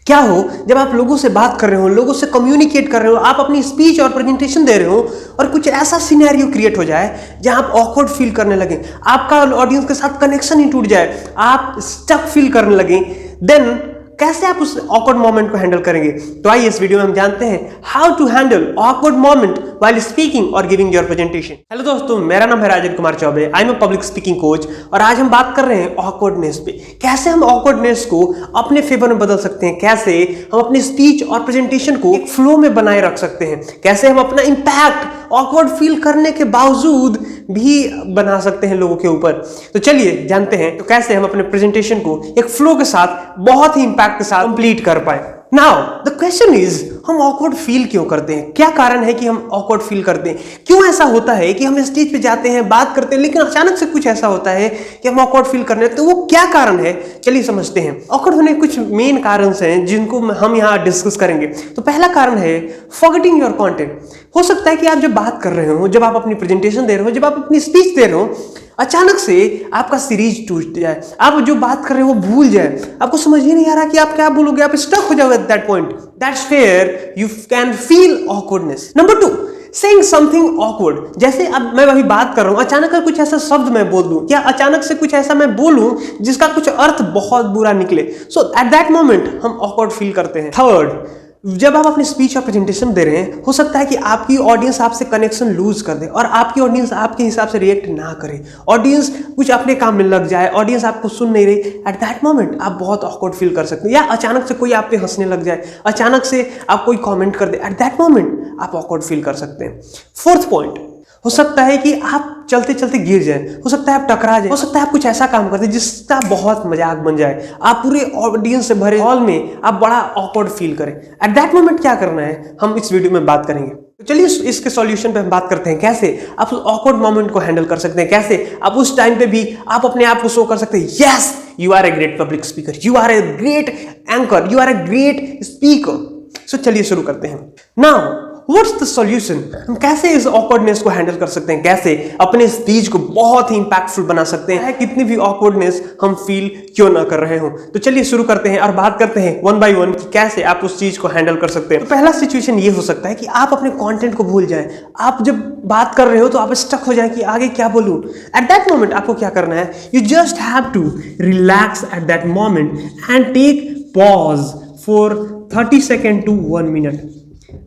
क्या हो जब आप लोगों से बात कर रहे हो, लोगों से कम्युनिकेट कर रहे हो, आप अपनी स्पीच और प्रेजेंटेशन दे रहे हो और कुछ ऐसा सिनेरियो क्रिएट हो जाए जहां आप ऑकवर्ड फील करने लगे, आपका ऑडियंस के साथ कनेक्शन ही टूट जाए, आप स्टक फील करने लगे, देन कैसे आप उस ऑकवर्ड मोमेंट को हैंडल करेंगे? तो आइए इस वीडियो में हम जानते हैं how to handle awkward moment while speaking और गिविंग योर प्रेजेंटेशन। हेलो दोस्तों, मेरा नाम है Rajan Kumar Chaubey, I am a public speaking coach और आज हम बात कर रहे हैं ऑकवर्डनेस पे। कैसे हम ऑकवर्डनेस को अपने फेवर में बदल सकते हैं, कैसे हम अपनी स्पीच और प्रेजेंटेशन को एक फ्लो में बनाए रख सकते हैं, कैसे हम अपना इंपैक्ट ऑकवर्ड फील करने के बावजूद भी बना सकते हैं लोगों के ऊपर। तो चलिए जानते हैं तो कैसे हम अपने प्रेजेंटेशन को एक फ्लो के साथ, बहुत ही इंपैक्ट के साथ कंप्लीट कर पाए। नाउ द क्वेश्चन इज, हम ऑकवर्ड फील क्यों करते हैं? क्या कारण है कि हम ऑकवर्ड फील करते हैं? क्यों ऐसा होता है कि हम स्टेज पे जाते हैं, बात करते हैं, लेकिन अचानक से कुछ ऐसा होता है कि हम ऑकवर्ड फील करने लगते हैं? तो वो क्या कारण है, चलिए समझते हैं। ऑकवर्ड होने के कुछ मेन कारण हैं जिनको हम यहाँ डिस्कस करेंगे। तो पहला कारण है फॉरगेटिंग योर कंटेंट। हो सकता है कि आप जब बात कर रहे हो, जब आप अपनी प्रेजेंटेशन दे रहे हो, जब आप अपनी स्पीच दे रहे हो, अचानक से आपका सीरीज टूट जाए, आप जो बात कर रहे हो वो भूल जाए, आपको समझ ही नहीं आ रहा कि आप क्या बोलोगे, आप स्टक हो जाओगे at that point. That's where you can feel awkwardness. Number 2, saying something awkward। जैसे अब मैं अभी बात कर रहा हूं, अचानक कुछ ऐसा शब्द मैं बोल दूं, या अचानक से कुछ ऐसा मैं बोलूं जिसका कुछ अर्थ बहुत बुरा निकले, सो एट दैट मोमेंट हम ऑकवर्ड फील करते हैं। थर्ड, जब आप अपनी स्पीच और प्रेजेंटेशन दे रहे हैं, हो सकता है कि आपकी ऑडियंस आपसे कनेक्शन लूज कर दे और आपकी ऑडियंस आपके हिसाब से रिएक्ट ना करे, ऑडियंस कुछ अपने काम में लग जाए, ऑडियंस आपको सुन नहीं रही। एट दैट मोमेंट आप बहुत ऑकवर्ड फील कर सकते हैं। या अचानक से कोई आप पे हंसने लग जाए, अचानक से आप कोई कमेंट कर दे, एट दैट मोमेंट आप ऑकवर्ड फील कर सकते हैं। फोर्थ पॉइंट, हो सकता है कि आप चलते चलते गिर जाए, हो सकता है आप टकरा जाए, हो सकता है आप कुछ ऐसा काम कर दे जिसका बहुत मजाक बन जाए, आप पूरे ऑडियंस से भरे हॉल में आप बड़ा ऑकवर्ड फील करें। एट दैट मोमेंट क्या करना है, हम इस वीडियो में बात करेंगे। तो चलिए इसके सॉल्यूशन पे हम बात करते हैं, कैसे आप उस ऑकवर्ड मोमेंट को हैंडल कर सकते हैं, कैसे आप उस टाइम पे भी आप अपने आप को शो कर सकते हैं, yes you are a great public speaker, you are a great anchor, you are a great speaker. So चलिए शुरू करते हैं। Now What's the solution? हम कैसे इस awkwardness को हैंडल कर सकते हैं, कैसे अपने स्पीच को बहुत ही इंपैक्टफुल बना सकते हैं, कितनी भी awkwardness हम फील क्यों ना कर रहे हो। तो चलिए शुरू करते हैं और बात करते हैं वन बाय वन कि कैसे आप उस चीज को हैंडल कर सकते हैं। तो पहला सिचुएशन ये हो सकता है कि आप अपने कंटेंट को भूल जाएं। आप जब बात कर रहे हो तो आप स्टक हो जाएं कि आगे क्या बोलूं। एट दैट मोमेंट आपको क्या करना है, you just have to relax at that moment and take pause for 30 second to 1 minute.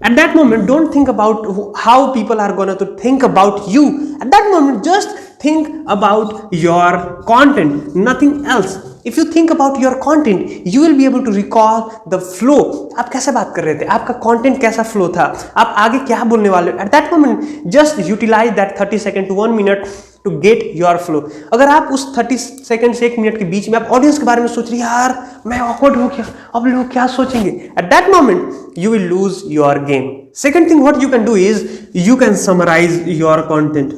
At that moment, don't think about how people are going to think about you. At that moment, just think about your content, nothing else. If you think about your content, you will be able to recall the flow. आप कैसे बात कर रहे थे, आपका content कैसा flow था, आप आगे क्या बोलने वाले हो। At that moment, just utilize that 30 second to 1 minute to get your flow. अगर आप उस 30 सेकंड से 1 मिनट के बीच में आप ऑडियंस के बारे में सोच रही है, यार मैं awkward हो गया, अब लोग क्या सोचेंगे, at that moment you will lose your game. Second thing what you can do is you can summarize your content.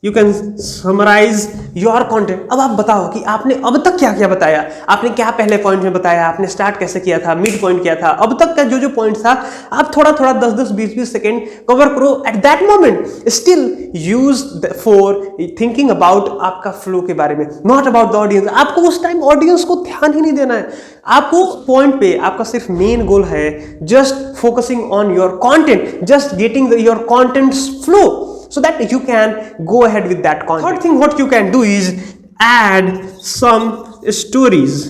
You can summarize your content. अब आप बताओ कि आपने अब तक क्या क्या बताया, आपने क्या पहले पॉइंट में बताया, आपने स्टार्ट कैसे किया था, मिड पॉइंट किया था, अब तक का जो पॉइंट था, आप थोड़ा थोड़ा 10-10, 20-20 सेकेंड कवर करो। Eight that moment still use for thinking about आपका फ्लो के बारे में, नॉट अबाउट द ऑडियंस। आपको उस टाइम ऑडियंस को ध्यान ही नहीं देना है, आपको पॉइंट पे आपका सिर्फ मेन गोल है just focusing on your content, just getting your content flow, so that you can go ahead with that content. Third thing what you can do is add some stories.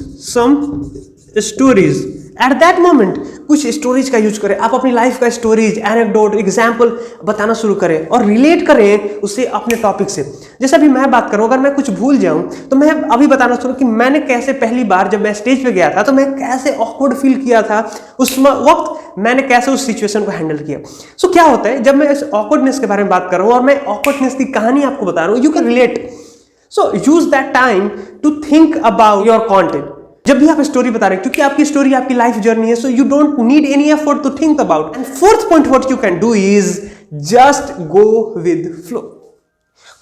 At that moment कुछ stories का use करें, आप अपनी life का stories, anecdote, example बताना शुरू करें और रिलेट करें उससे अपने टॉपिक से। जैसे अभी मैं बात करूं, अगर मैं कुछ भूल जाऊं तो मैं अभी बताना शुरू कि मैंने कैसे पहली बार जब मैं स्टेज पे गया था तो मैं कैसे ऑकवर्ड फील किया था, उस वक्त मैंने कैसे उस सिचुएशन को हैंडल किया। सो क्या होता है जब मैं इस ऑकवर्डनेस के बारे में बात कर रहा हूं और मैं ऑकवर्डनेस की कहानी आपको बता रहा हूं, you can relate. So use that time to think about your content. जब भी आप स्टोरी बता रहे हैं, क्योंकि आपकी स्टोरी आपकी लाइफ जर्नी है, so you don't need any effort to think about. And fourth point what you can do is just go with flow.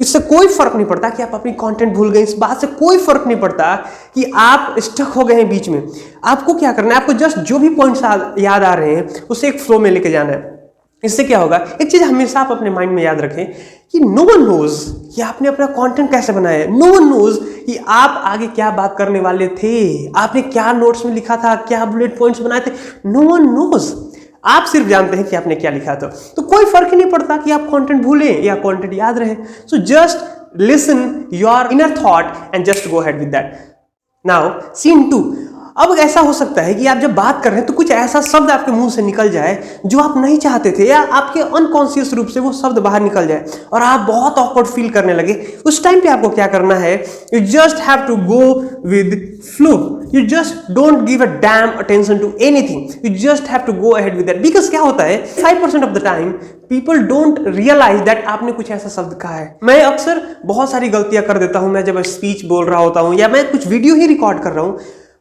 इससे कोई फर्क नहीं पड़ता कि आप अपनी कंटेंट भूल गए, इस बात से कोई फर्क नहीं पड़ता कि आप स्टक हो गए हैं बीच में। आपको क्या करना है, आपको जस्ट जो भी पॉइंट्स याद आ रहे हैं उसे एक फ्लो में लेके जाना है। इससे क्या होगा, एक चीज हमेशा आप अपने माइंड में याद रखें कि नो वन नोज कि आपने अपना कंटेंट कैसे बनाया है, नो वन नोज कि आप आगे क्या बात करने वाले थे, आपने क्या नोट्स में लिखा था, क्या बुलेट पॉइंट्स बनाए थे, नो वन नोज। आप सिर्फ जानते हैं कि आपने क्या लिखा था। तो कोई फर्क ही नहीं पड़ता कि आप कंटेंट भूलें या कंटेंट याद रहे। So just listen your inner thought and just go ahead with that. Now scene 2। अब ऐसा हो सकता है कि आप जब बात कर रहे हैं तो कुछ ऐसा शब्द आपके मुंह से निकल जाए जो आप नहीं चाहते थे, या आपके अनकॉन्शियस रूप से वो शब्द बाहर निकल जाए और आप बहुत ऑकवर्ड फील करने लगे। उस टाइम पे आपको क्या करना है, you just have to go with flow. You just don't give a damn attention to anything, you just have to go ahead with that. Because क्या होता है, 5% of the time people don't realize that आपने कुछ ऐसा शब्द कहा है। मैं अक्सर बहुत सारी गलतियां कर देता हूं, मैं जब स्पीच बोल रहा होता हूं या मैं कुछ वीडियो ही रिकॉर्ड कर रहा हूं,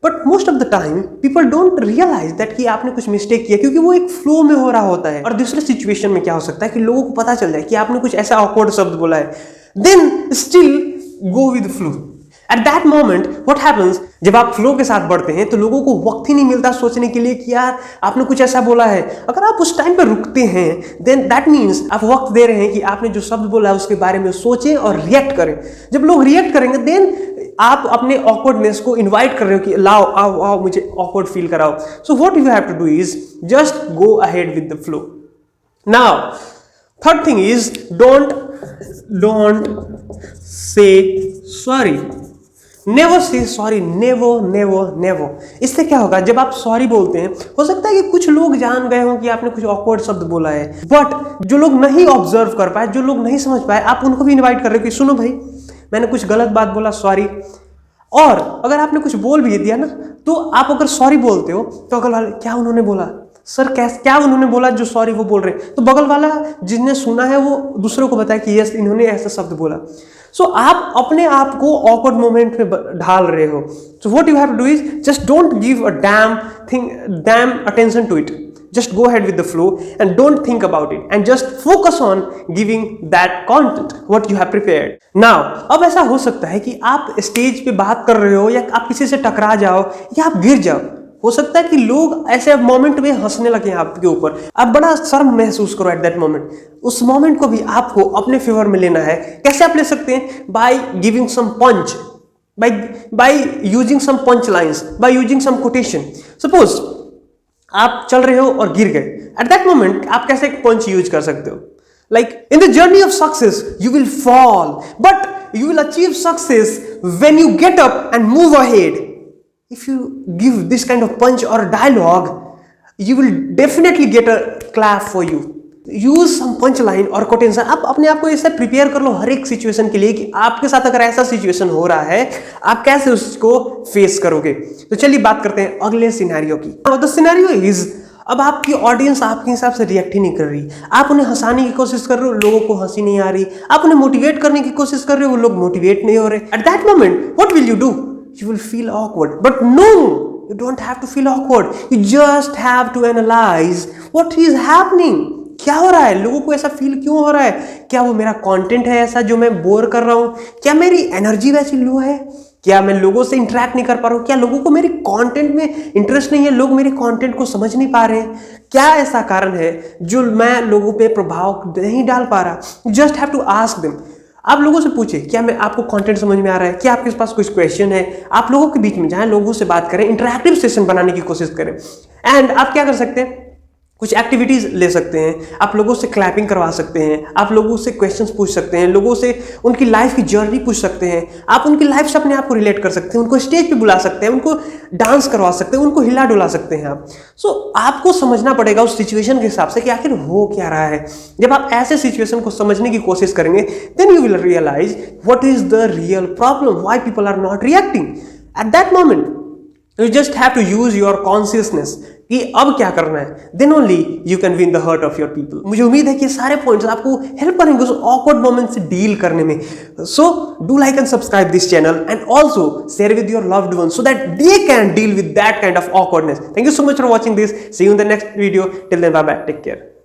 but most of the time people don't realize that कि आपने कुछ मिस्टेक किया, क्योंकि वो एक फ्लो में हो रहा होता है। और दूसरे सिचुएशन में क्या हो सकता है कि लोगों को पता चल जाए कि आपने कुछ ऐसा ऑकवर्ड शब्द बोला है, then still go with flow. At that moment what happens, जब आप फ्लो के साथ बढ़ते हैं तो लोगों को वक्त ही नहीं मिलता सोचने के लिए कि यार आपने कुछ ऐसा बोला है। अगर आप उस टाइम पे रुकते हैं देन दैट मीन्स आप वक्त दे रहे हैं कि आपने जो शब्द बोला है उसके बारे में सोचें और रिएक्ट करें। जब लोग रिएक्ट करेंगे देन आप अपने ऑकवर्डनेस को इनवाइट कर रहे हो कि लाओ आओ आओ मुझे ऑकवर्ड फील कराओ। So what you have to do is just go ahead with the flow. Now third thing is don't say sorry. Never say sorry, never never never. इससे क्या होगा, जब आप सॉरी बोलते हैं हो सकता है कि कुछ लोग जान गए हों कि आपने कुछ ऑकवर्ड शब्द बोला है, बट जो लोग नहीं ऑब्जर्व कर पाए, जो लोग नहीं समझ पाए, आप उनको भी इनवाइट कर रहे हो कि सुनो भाई मैंने कुछ गलत बात बोला, सॉरी। और अगर आपने कुछ बोल भी दिया ना, तो आप अगर सॉरी बोलते हो तो अगल वाले क्या उन्होंने बोला सर, क्या उन्होंने बोला जो सॉरी वो बोल रहे हैं, तो बगल वाला जिसने सुना है वो दूसरों को बताया कि यस इन्होंने ऐसा शब्द बोला। सो आप अपने आप को ऑकवर्ड मोमेंट में ढाल रहे हो। So what you have to do is just don't give a damn attention to it. Just go ahead with the flow and don't think about it and just focus on giving that content what you have prepared. Now, अब ऐसा हो सकता है कि आप stage पे बात कर रहे हो या आप किसी से टकरा जाओ या आप गिर जाओ। हो सकता है कि लोग ऐसे मोमेंट में हंसने लगे आपके ऊपर, आप बड़ा शर्म महसूस करो एट दैट मोमेंट। उस मोमेंट को भी आपको अपने फेवर में लेना है। कैसे आप ले सकते हैं? By giving some punch, by using some punch lines, by using some quotation. Suppose आप चल रहे हो और गिर गए, एट दैट मोमेंट आप कैसे पंच यूज कर सकते हो? Like in the journey of success you will fall but you will achieve success when you get up and move ahead. If you give this kind of punch और dialogue you will definitely get a clap for you. Use some punch line और quotation. आप अपने आप को ऐसे prepare कर लो हर एक situation के लिए कि आपके साथ अगर ऐसा सिचुएशन हो रहा है आप कैसे उसको फेस करोगे। तो चलिए बात करते हैं अगले सिनेरियो की। द सिनेरियो इज, अब आपकी ऑडियंस आपके हिसाब से रिएक्ट ही नहीं कर रही, आप उन्हें हंसाने की कोशिश कर रहे हो, लोगों को हंसी नहीं आ रही, आप उन्हें मोटिवेट करने की कोशिश कर रहे हो, वो लोग मोटिवेट नहीं हो रहे। At that moment what will you do? You will feel awkward, but no, you don't have to feel awkward. You just have to analyze what is happening. क्या हो रहा है? लोगों को ऐसा फील क्यों हो रहा है? क्या वो मेरा कंटेंट है ऐसा जो मैं बोर कर रहा हूं? क्या मेरी एनर्जी वैसी लो है? क्या मैं लोगों से इंटरेक्ट नहीं कर पा रहा हूं? क्या लोगों को मेरे कंटेंट में इंटरेस्ट नहीं है? लोग मेरे कंटेंट को समझ नहीं पा रहे हैं? क्या ऐसा कारण है जो मैं लोगों पे प्रभाव नहीं डाल पा रहा? Just have to ask them. आप लोगों से पूछे क्या मैं आपको कंटेंट समझ में आ रहा है? क्या आपके पास कुछ क्वेश्चन है? आप लोगों के बीच में जाएं, लोगों से बात करें, इंटरैक्टिव सेशन बनाने की कोशिश करें। एंड आप क्या कर सकते हैं? कुछ एक्टिविटीज ले सकते हैं, आप लोगों से क्लैपिंग करवा सकते हैं, आप लोगों से क्वेश्चंस पूछ सकते हैं, लोगों से उनकी लाइफ की जर्नी पूछ सकते हैं, आप उनकी लाइफ से अपने आप को रिलेट कर सकते हैं, उनको स्टेज पे बुला सकते हैं, उनको डांस करवा सकते हैं, उनको हिला डुला सकते हैं आप। सो आपको समझना पड़ेगा उस सिचुएशन के हिसाब से कि आखिर हो क्या रहा है। जब आप ऐसे सिचुएशन को समझने की कोशिश करेंगे then you will realize what is the real problem, why people are not reacting. At that moment you just have to use your consciousness कि अब क्या करना है, then only you can win the heart of your people. मुझे उम्मीद है कि सारे पॉइंट्स आपको हेल्प करेंगे उस ऑकवर्ड मोमेंट से डील करने में। So do like and subscribe this channel and also share with your loved one so that they can deal with that kind of awkwardness. Thank you so much for watching this. See you in the next video. Till then bye bye, take care.